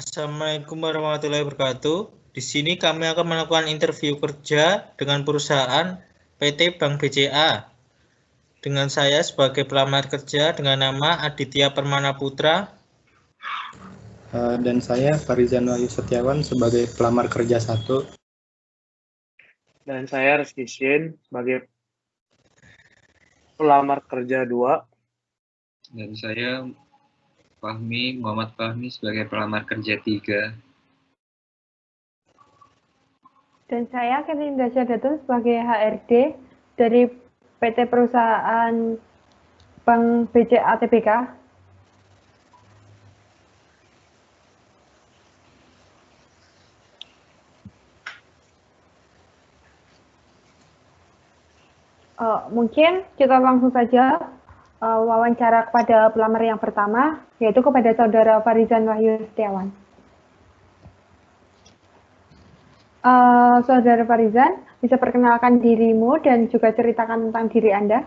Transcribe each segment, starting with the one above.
Assalamualaikum warahmatullahi wabarakatuh. Di sini kami akan melakukan interview kerja dengan perusahaan PT Bank BCA. Dengan saya sebagai pelamar kerja dengan nama Aditya Permana Putra. Dan saya Farizan Wahyu Setiawan sebagai pelamar kerja 1. Dan saya Rizky Shin sebagai pelamar kerja 2. Dan saya Muhammad Fahmi sebagai pelamar kerja 3. Dan saya Kelinda Syahdatun sebagai HRD dari PT Perusahaan Bank BCA Tbk. Mungkin kita langsung saja wawancara kepada pelamar yang pertama, yaitu kepada Saudara Farizan Wahyu Setiawan. Saudara Farizan, bisa perkenalkan dirimu dan juga ceritakan tentang diri Anda?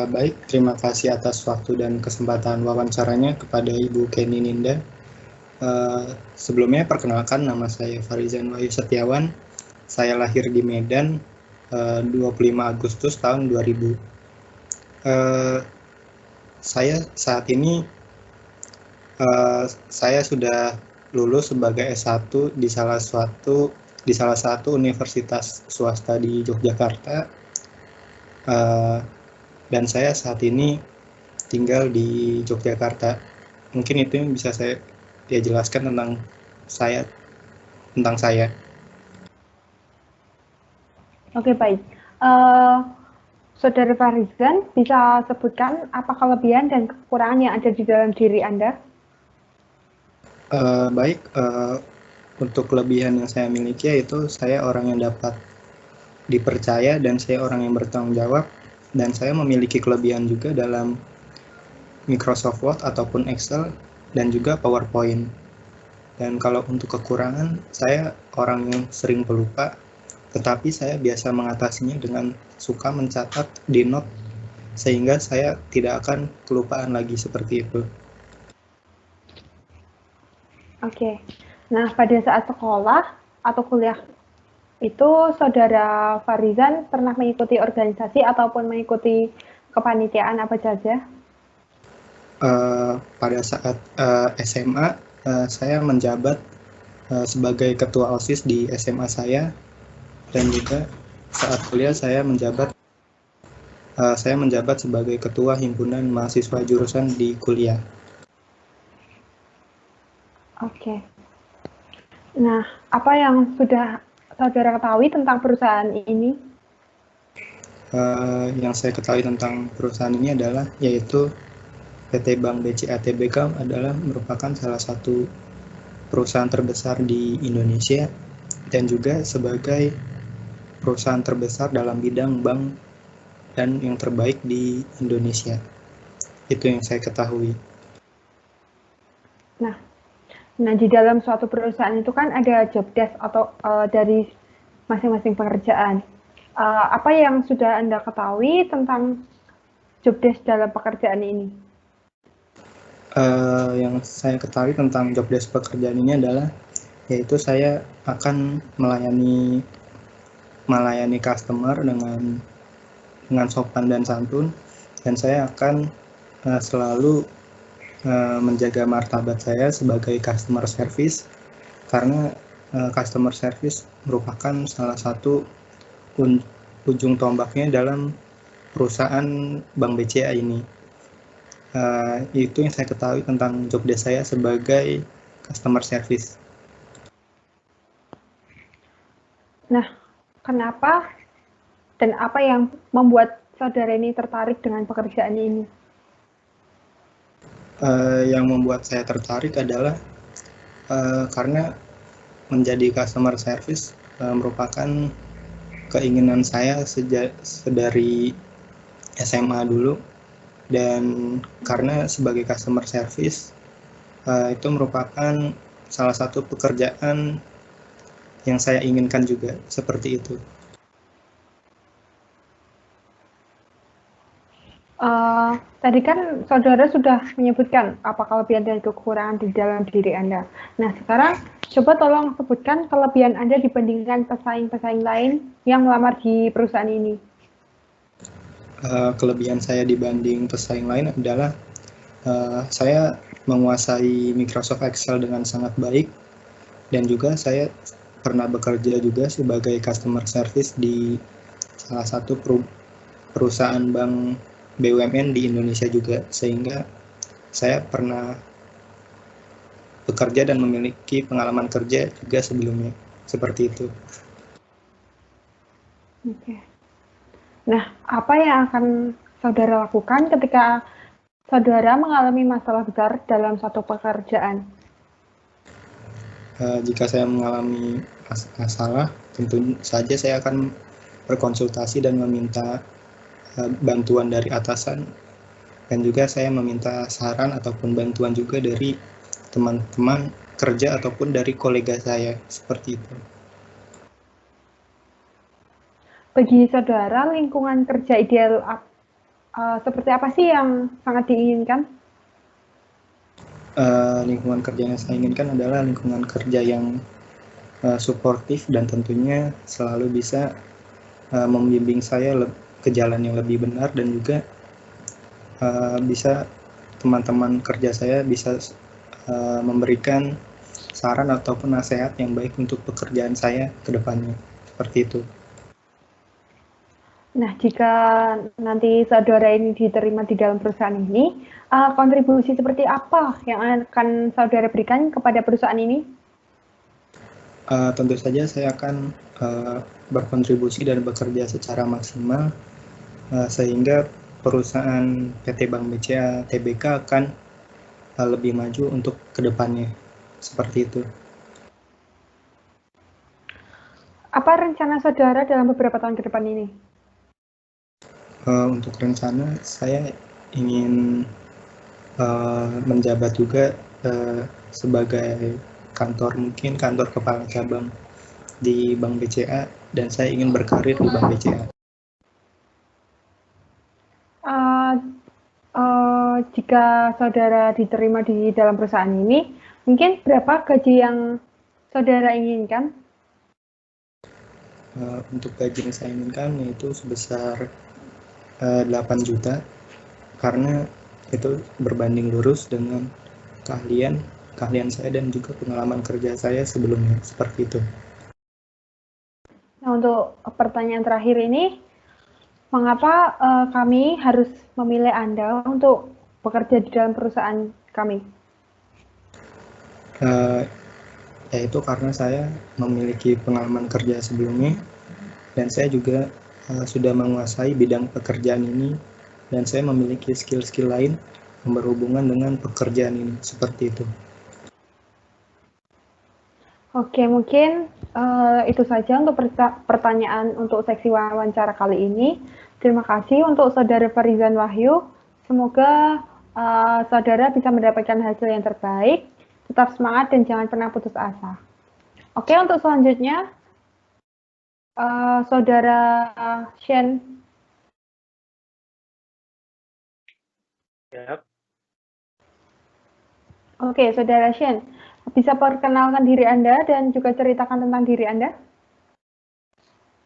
Baik, terima kasih atas waktu dan kesempatan wawancaranya kepada Ibu Kenny Ninda. Sebelumnya perkenalkan, nama saya Farizan Wahyu Setiawan. Saya lahir di Medan 25 Agustus tahun 2000. Saya saat ini saya sudah lulus sebagai S1 di salah satu universitas swasta di Yogyakarta, dan saya saat ini tinggal di Yogyakarta. Mungkin itu yang bisa saya jelaskan tentang saya. Oke, baik. Saudara Farizan, bisa sebutkan apa kelebihan dan kekurangan yang ada di dalam diri Anda? Baik, untuk kelebihan yang saya miliki yaitu saya orang yang dapat dipercaya dan saya orang yang bertanggung jawab, dan saya memiliki kelebihan juga dalam Microsoft Word ataupun Excel dan juga PowerPoint. Dan kalau untuk kekurangan, saya orang yang sering pelupa, tetapi saya biasa mengatasinya dengan suka mencatat di note sehingga saya tidak akan kelupaan lagi seperti itu. Oke. Nah, pada saat sekolah atau kuliah itu, Saudara Farizan pernah mengikuti organisasi ataupun mengikuti kepanitiaan apa saja? Pada saat SMA, saya menjabat sebagai ketua OSIS di SMA saya, dan juga saat kuliah saya menjabat sebagai ketua himpunan mahasiswa jurusan di kuliah. Oke. Nah, apa yang sudah Saudara ketahui tentang perusahaan ini? Yang saya ketahui tentang perusahaan ini adalah yaitu PT Bank BCA Tbk adalah merupakan salah satu perusahaan terbesar di Indonesia dan juga sebagai perusahaan terbesar dalam bidang bank dan yang terbaik di Indonesia. Itu yang saya ketahui. Nah, di dalam suatu perusahaan itu kan ada job desk atau dari masing-masing pekerjaan. Apa yang sudah Anda ketahui tentang job desk dalam pekerjaan ini? Yang saya ketahui tentang job desk pekerjaan ini adalah yaitu saya akan melayani customer dengan sopan dan santun, dan saya akan selalu menjaga martabat saya sebagai customer service, karena customer service merupakan salah satu ujung tombaknya dalam perusahaan Bank BCA ini. Itu yang saya ketahui tentang job desk saya sebagai customer service. Nah, kenapa dan apa yang membuat saudara ini tertarik dengan pekerjaan ini? Yang membuat saya tertarik adalah karena menjadi customer service merupakan keinginan saya dari SMA dulu, dan karena sebagai customer service itu merupakan salah satu pekerjaan yang saya inginkan juga, seperti itu. tadi kan saudara sudah menyebutkan apa kelebihan dan kekurangan di dalam diri Anda. Nah, sekarang coba tolong sebutkan kelebihan Anda dibandingkan pesaing-pesaing lain yang melamar di perusahaan ini. Kelebihan saya dibanding pesaing lain adalah saya menguasai Microsoft Excel dengan sangat baik, dan juga saya pernah bekerja juga sebagai customer service di salah satu perusahaan bank BUMN di Indonesia juga, sehingga saya pernah bekerja dan memiliki pengalaman kerja juga sebelumnya, seperti itu. Oke. Nah, apa yang akan saudara lakukan ketika saudara mengalami masalah besar dalam suatu pekerjaan? Jika saya mengalami masalah, tentu saja saya akan berkonsultasi dan meminta bantuan dari atasan, dan juga saya meminta saran ataupun bantuan juga dari teman-teman kerja ataupun dari kolega saya, seperti itu. Bagi saudara, lingkungan kerja ideal seperti apa sih yang sangat diinginkan? Lingkungan kerja yang saya inginkan adalah lingkungan kerja yang suportif dan tentunya selalu bisa membimbing saya ke jalan yang lebih benar, dan juga bisa teman-teman kerja saya bisa memberikan saran ataupun nasihat yang baik untuk pekerjaan saya ke depannya, seperti itu. Nah, jika nanti saudara ini diterima di dalam perusahaan ini, kontribusi seperti apa yang akan saudara berikan kepada perusahaan ini? Tentu saja saya akan berkontribusi dan bekerja secara maksimal sehingga perusahaan PT Bank BCA Tbk akan lebih maju untuk kedepannya, seperti itu. Apa rencana saudara dalam beberapa tahun ke depan ini? Untuk rencana, saya ingin menjabat juga sebagai mungkin kantor kepala cabang di Bank BCA, dan saya ingin berkarir di Bank BCA. Jika saudara diterima di dalam perusahaan ini, mungkin berapa gaji yang saudara inginkan? Untuk gaji yang saya inginkan yaitu sebesar 8 juta, karena itu berbanding lurus dengan keahlian saya dan juga pengalaman kerja saya sebelumnya, seperti itu. Nah, untuk pertanyaan terakhir ini, mengapa kami harus memilih Anda untuk bekerja di dalam perusahaan kami? Yaitu karena saya memiliki pengalaman kerja sebelumnya, dan saya juga sudah menguasai bidang pekerjaan ini, dan saya memiliki skill-skill lain yang berhubungan dengan pekerjaan ini, seperti itu. Oke, mungkin itu saja untuk pertanyaan untuk seksi wawancara kali ini. Terima kasih untuk Saudara Farizan Wahyu. Semoga saudara bisa mendapatkan hasil yang terbaik. Tetap semangat dan jangan pernah putus asa. Oke, untuk selanjutnya, Saudara Shen. Yap. Oke, Saudara Shen, bisa perkenalkan diri Anda dan juga ceritakan tentang diri Anda?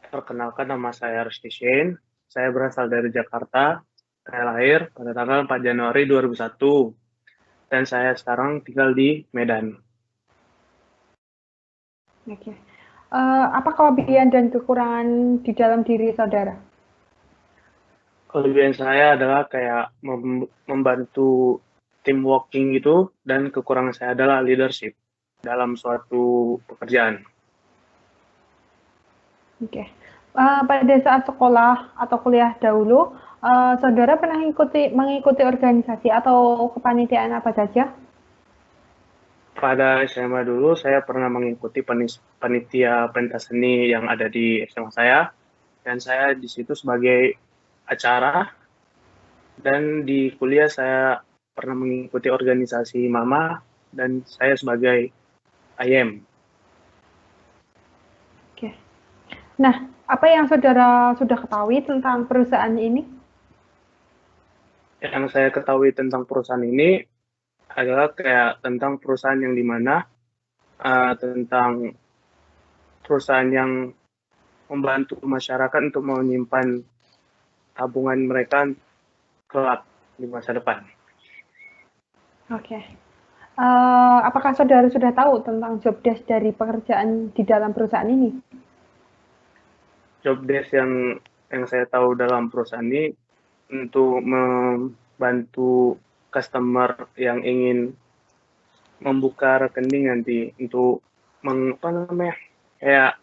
Perkenalkan, nama saya Rusdi Shin. Saya berasal dari Jakarta. Saya lahir pada tanggal 4 Januari 2001. Dan saya sekarang tinggal di Medan. Oke. Apa kelebihan dan kekurangan di dalam diri saudara? Kelebihan saya adalah kayak membantu team working gitu, dan kekurangan saya adalah leadership dalam suatu pekerjaan. Oke. Pada saat sekolah atau kuliah dahulu, saudara pernah mengikuti organisasi atau kepanitiaan apa saja? Pada SMA dulu, saya pernah mengikuti panitia pentas seni yang ada di SMA saya, dan saya di situ sebagai acara, dan di kuliah saya pernah mengikuti organisasi Mama, dan saya sebagai IM. Oke. Nah, apa yang saudara sudah ketahui tentang perusahaan ini? Yang saya ketahui tentang perusahaan ini adalah kayak tentang perusahaan yang dimana tentang perusahaan yang membantu masyarakat untuk menyimpan tabungan mereka kelak di masa depan. Oke. Apakah saudara sudah tahu tentang job desk dari pekerjaan di dalam perusahaan ini? Job desk yang saya tahu dalam perusahaan ini untuk membantu customer yang ingin membuka rekening nanti untuk kayak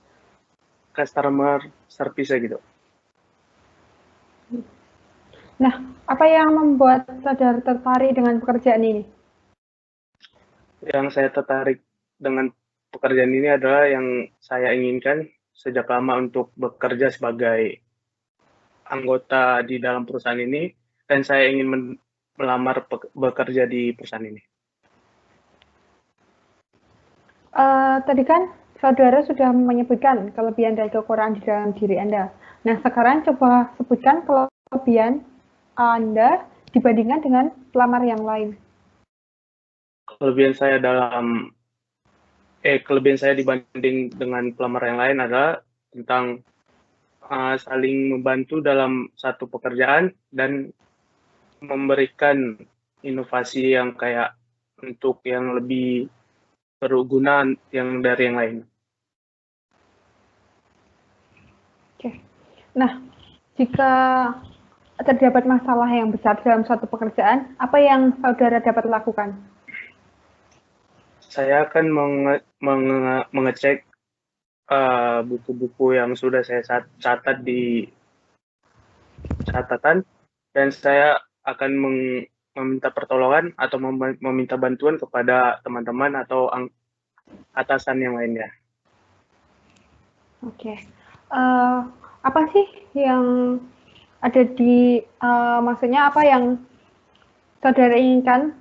customer service gitu. Nah, apa yang membuat saudara tertarik dengan pekerjaan ini? Yang saya tertarik dengan pekerjaan ini adalah yang saya inginkan sejak lama untuk bekerja sebagai anggota di dalam perusahaan ini, dan saya ingin melamar bekerja di perusahaan ini. Tadi kan saudara sudah menyebutkan kelebihan dan kekurangan di dalam diri Anda. Nah, sekarang coba sebutkan kelebihan Anda dibandingkan dengan pelamar yang lain. Kelebihan saya dibanding dengan pelamar yang lain adalah tentang saling membantu dalam satu pekerjaan dan memberikan inovasi yang kayak untuk yang lebih berguna yang dari yang lain. Oke. Nah, jika terdapat masalah yang besar dalam suatu pekerjaan, apa yang saudara dapat lakukan? Saya akan mengecek buku-buku yang sudah saya catat di catatan, dan saya akan meminta pertolongan atau meminta bantuan kepada teman-teman atau atasan yang lainnya. Oke. Apa sih yang ada di, maksudnya apa yang saudara inginkan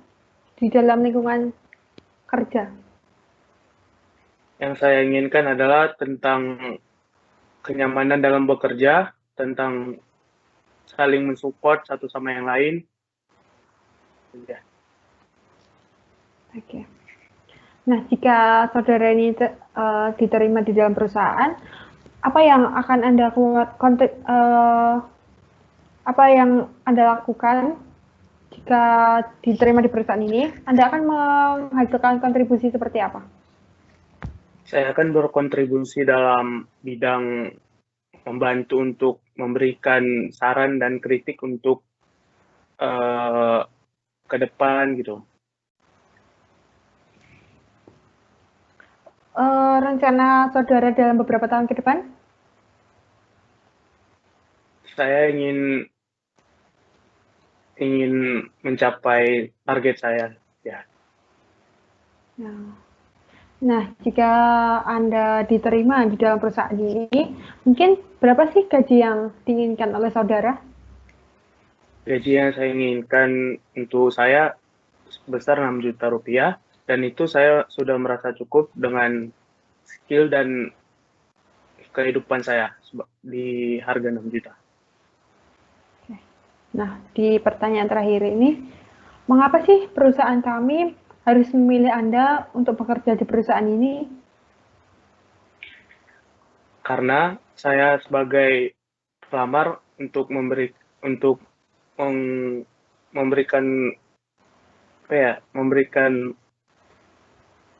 di dalam lingkungan kerja? Yang saya inginkan adalah tentang kenyamanan dalam bekerja, tentang saling mensupport satu sama yang lain. Ya. Oke. Nah, jika saudara ini diterima di dalam perusahaan, apa yang akan Anda apa yang Anda lakukan jika diterima di perusahaan ini? Anda akan menghasilkan kontribusi seperti apa? Saya akan berkontribusi dalam bidang membantu untuk memberikan saran dan kritik untuk ke depan gitu. Rencana saudara dalam beberapa tahun ke depan? Saya ingin mencapai target saya, ya. Nah, jika Anda diterima di dalam perusahaan ini, mungkin berapa sih gaji yang diinginkan oleh saudara? Gaji yang saya inginkan untuk saya sebesar 6 juta rupiah, dan itu saya sudah merasa cukup dengan skill dan kehidupan saya di harga 6 juta. Nah, di pertanyaan terakhir ini, mengapa sih perusahaan kami harus memilih Anda untuk bekerja di perusahaan ini? Karena saya sebagai pelamar untuk memberikan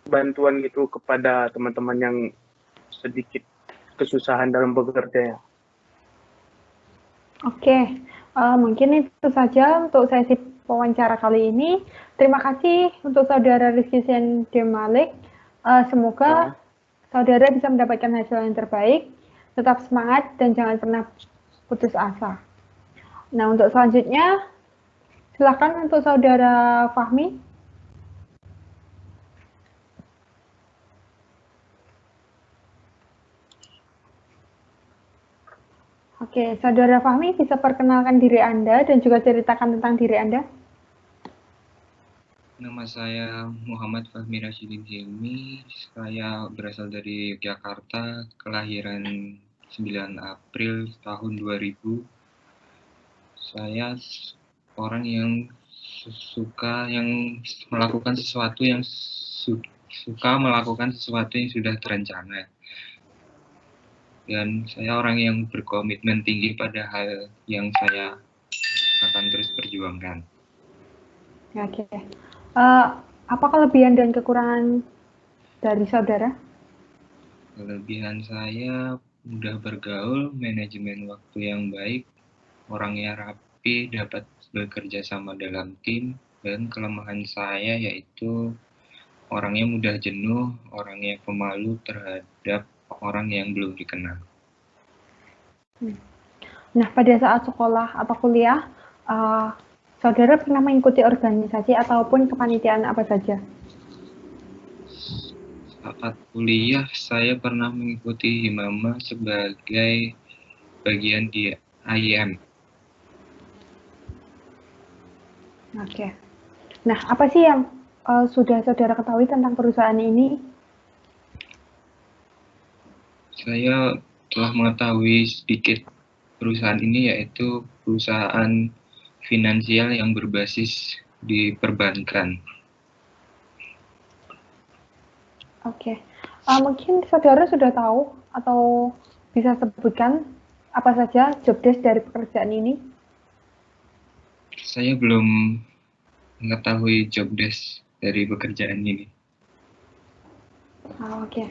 bantuan gitu kepada teman-teman yang sedikit kesusahan dalam bekerja. Oke, mungkin itu saja untuk sesi wawancara kali ini. Terima kasih untuk saudara Rizky Malik. Semoga saudara bisa mendapatkan hasil yang terbaik. Tetap semangat dan jangan pernah putus asa. Nah, untuk selanjutnya, silakan untuk saudara Fahmi. Oke, saudara Fahmi bisa perkenalkan diri Anda dan juga ceritakan tentang diri Anda. Nama saya Muhammad Fahmi Rashidin Hilmi. Saya berasal dari Yogyakarta, kelahiran 9 April tahun 2000. Saya orang yang melakukan sesuatu yang suka melakukan sesuatu yang sudah terencana. Dan saya orang yang berkomitmen tinggi pada hal yang saya akan terus perjuangkan. Oke. Apa kelebihan dan kekurangan dari saudara? Kelebihan saya mudah bergaul, manajemen waktu yang baik, orangnya rapi, dapat bekerja sama dalam tim, dan kelemahan saya yaitu orangnya mudah jenuh, orangnya pemalu terhadap orang yang belum dikenal. Nah, pada saat sekolah atau kuliah, saudara pernah mengikuti organisasi ataupun kepanitiaan apa saja? Saat kuliah, saya pernah mengikuti Himama sebagai bagian di IM. Oke. Nah, apa sih yang sudah saudara ketahui tentang perusahaan ini? Saya telah mengetahui sedikit perusahaan ini, yaitu perusahaan finansial yang berbasis di perbankan. Oke. Mungkin saudara sudah tahu atau bisa sebutkan apa saja job desk dari pekerjaan ini? Saya belum mengetahui job desk dari pekerjaan ini. Oke.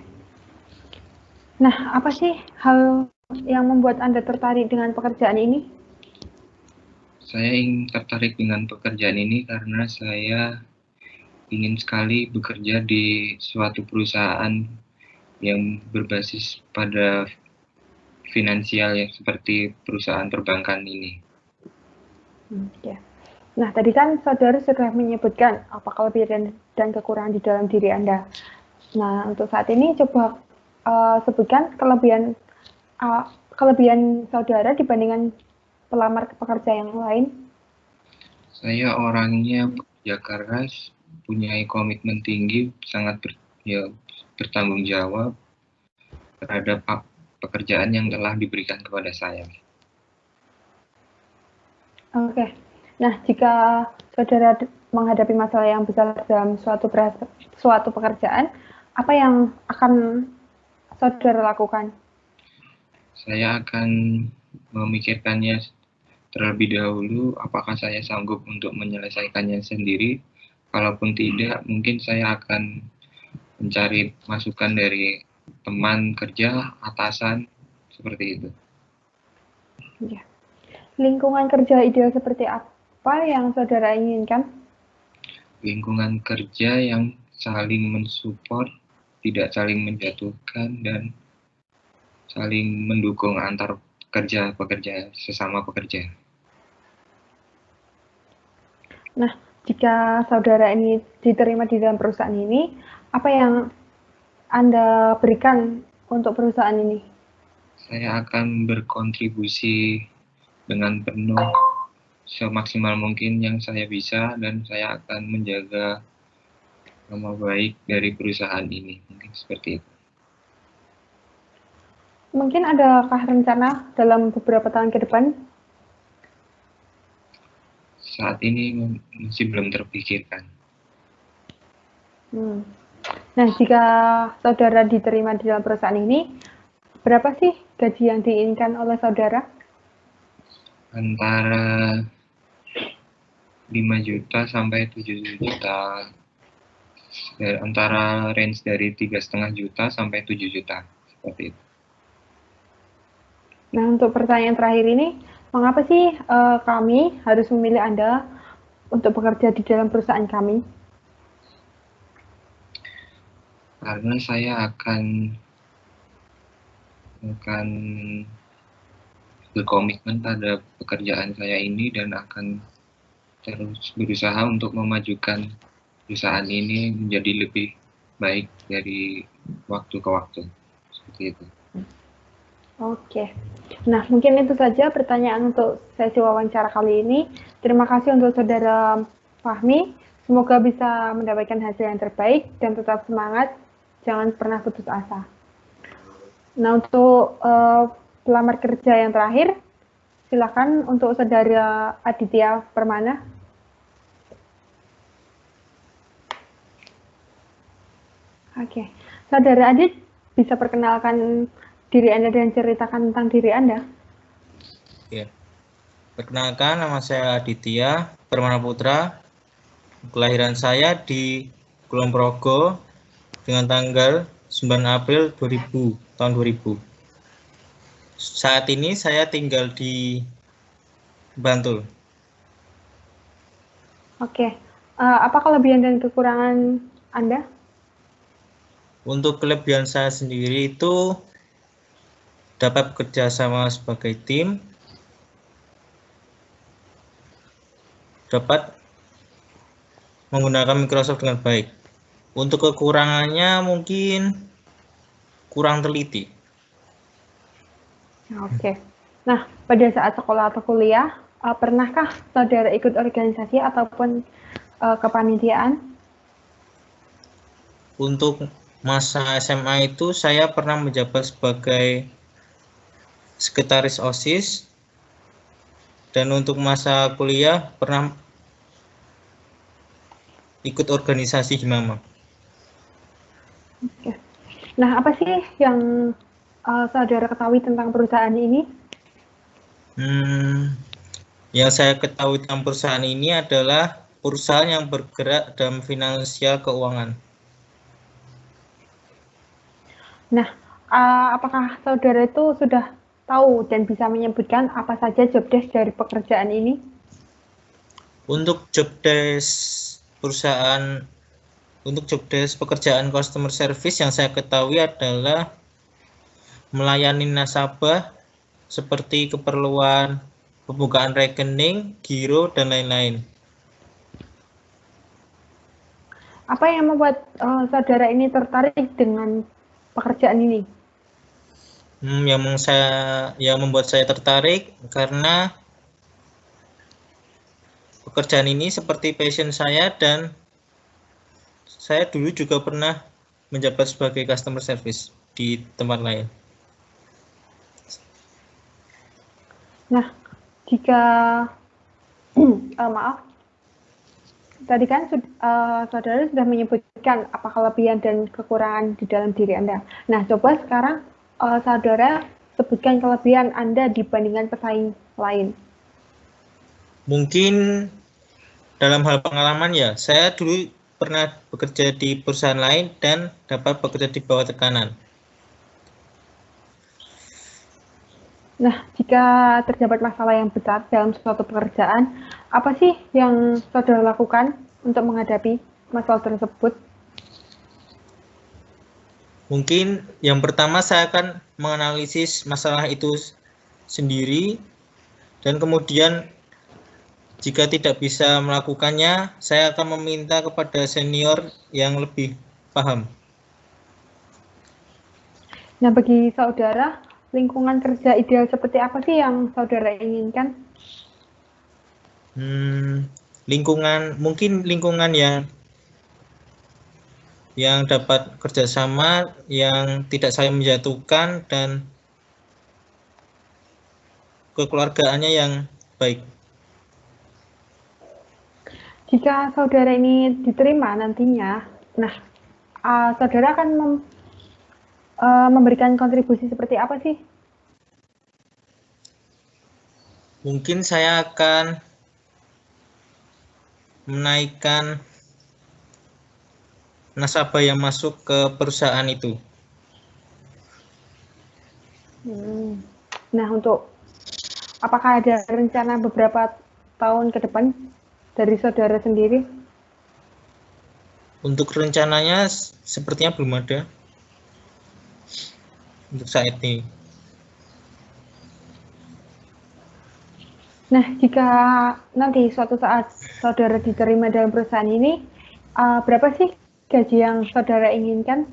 Nah, apa sih hal yang membuat Anda tertarik dengan pekerjaan ini? Saya ingin tertarik dengan pekerjaan ini karena saya ingin sekali bekerja di suatu perusahaan yang berbasis pada finansial yang seperti perusahaan perbankan ini. Ya. Nah, tadi kan saudara sudah menyebutkan apa kelebihan dan kekurangan di dalam diri Anda. Nah, untuk saat ini coba sebutkan kelebihan saudara dibandingkan pelamar pekerja yang lain. Saya orangnya pekerja keras, punya komitmen tinggi, sangat bertanggung jawab terhadap pekerjaan yang telah diberikan kepada saya. Oke. Nah, jika saudara menghadapi masalah yang besar dalam suatu pekerjaan, apa yang akan saudara lakukan? Saya akan memikirkannya terlebih dahulu, apakah saya sanggup untuk menyelesaikannya sendiri. Kalaupun tidak, mungkin saya akan mencari masukan dari teman kerja, atasan, seperti itu. Ya. Lingkungan kerja ideal seperti apa yang saudara inginkan? Lingkungan kerja yang saling mensupport, tidak saling menjatuhkan, dan saling mendukung antar pekerja sesama pekerja. Nah, jika saudara ini diterima di dalam perusahaan ini, apa yang Anda berikan untuk perusahaan ini? Saya akan berkontribusi dengan penuh semaksimal mungkin yang saya bisa, dan saya akan menjaga nama baik dari perusahaan ini. Mungkin seperti itu. Mungkin adakah rencana dalam beberapa tahun ke depan? Saat ini masih belum terpikirkan. Nah, jika saudara diterima di dalam perusahaan ini, berapa sih gaji yang diinginkan oleh saudara? Antara 5 juta sampai 7 juta. Antara range dari 3,5 juta sampai 7 juta. Seperti itu. Nah, untuk pertanyaan terakhir ini, mengapa sih kami harus memilih Anda untuk bekerja di dalam perusahaan kami? Karena saya akan berkomitmen pada pekerjaan saya ini dan akan terus berusaha untuk memajukan perusahaan ini menjadi lebih baik dari waktu ke waktu. Seperti itu. Oke. Nah, mungkin itu saja pertanyaan untuk sesi wawancara kali ini. Terima kasih untuk saudara Fahmi. Semoga bisa mendapatkan hasil yang terbaik dan tetap semangat. Jangan pernah putus asa. Nah, untuk pelamar kerja yang terakhir, Silakan untuk Saudara Aditya Permana. Oke, Saudara Adit bisa perkenalkan diri Anda dan ceritakan tentang diri Anda. Ya. Perkenalkan, nama saya Aditya Permana Putra. Kelahiran saya di Kulon Progo dengan tanggal 9 April 2000, tahun 2000. Saat ini saya tinggal di Bantul. Oke, apa kelebihan dan kekurangan Anda? Untuk kelebihan saya sendiri itu dapat bekerja sama sebagai tim, dapat menggunakan Microsoft dengan baik. Untuk kekurangannya mungkin kurang teliti. Oke. Nah, pada saat sekolah atau kuliah, pernahkah Saudara ikut organisasi ataupun kepanitiaan? Untuk masa SMA itu saya pernah menjabat sebagai sekretaris OSIS, dan untuk masa kuliah pernah ikut organisasi Himama. Oke. Nah, apa sih yang Saudara ketahui tentang perusahaan ini? Yang saya ketahui tentang perusahaan ini adalah perusahaan yang bergerak dalam finansial keuangan. Nah, apakah Saudara itu sudah tahu dan bisa menyebutkan apa saja job desk dari pekerjaan ini? Untuk job desk perusahaan, untuk job desk pekerjaan customer service yang saya ketahui adalah melayani nasabah seperti keperluan pembukaan rekening, giro, dan lain-lain. Apa yang membuat Saudara ini tertarik dengan pekerjaan ini? Yang membuat saya tertarik karena pekerjaan ini seperti passion saya, dan saya dulu juga pernah menjabat sebagai customer service di tempat lain. Nah, jika maaf, tadi kan Saudara sudah menyebutkan apa kelebihan dan kekurangan di dalam diri Anda. Nah, coba sekarang Saudara sebutkan kelebihan Anda dibandingkan pesaing lain. Mungkin dalam hal pengalaman ya, saya dulu pernah bekerja di perusahaan lain dan dapat bekerja di bawah tekanan. Nah, jika terdapat masalah yang besar dalam suatu pekerjaan, apa sih yang Saudara lakukan untuk menghadapi masalah tersebut? Mungkin yang pertama saya akan menganalisis masalah itu sendiri, dan kemudian jika tidak bisa melakukannya, saya akan meminta kepada senior yang lebih paham. Nah, bagi Saudara, lingkungan kerja ideal seperti apa sih yang Saudara inginkan? Mungkin lingkungan yang dapat kerjasama, yang tidak saling menjatuhkan, dan kekeluargaannya yang baik. Jika Saudara ini diterima nantinya, nah, Saudara akan memberikan kontribusi seperti apa sih? Mungkin saya akan menaikkan nasabah yang masuk ke perusahaan itu. Nah, apakah ada rencana beberapa tahun ke depan dari Saudara sendiri? Untuk rencananya sepertinya belum ada untuk saat ini. Nah, jika nanti suatu saat Saudara diterima dalam perusahaan ini, berapa sih gaji yang Saudara inginkan?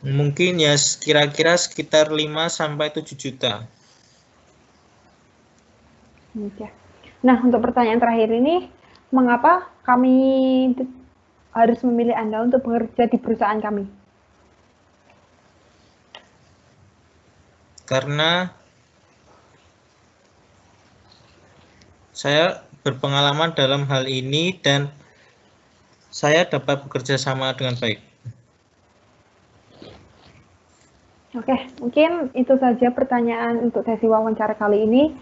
Mungkin ya kira-kira sekitar 5-7 juta. Oke. Nah, untuk pertanyaan terakhir ini, mengapa kami harus memilih Anda untuk bekerja di perusahaan kami? Karena Saya berpengalaman dalam hal ini dan saya dapat bekerja sama dengan baik. Oke, mungkin itu saja pertanyaan untuk sesi wawancara kali ini.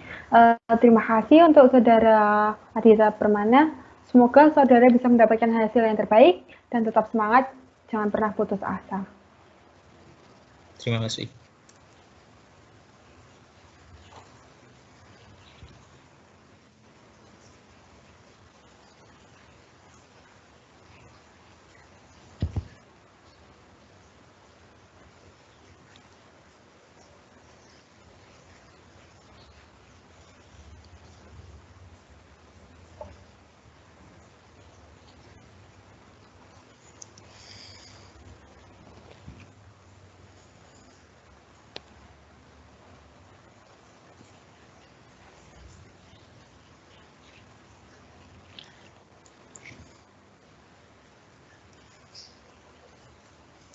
Terima kasih untuk Saudara Adita Permana. Semoga saudara bisa mendapatkan hasil yang terbaik dan tetap semangat, jangan pernah putus asa. Terima kasih.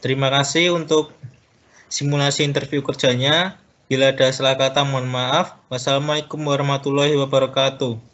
Terima kasih untuk simulasi interview kerjanya. Bila ada salah kata, mohon maaf. Wassalamualaikum warahmatullahi wabarakatuh.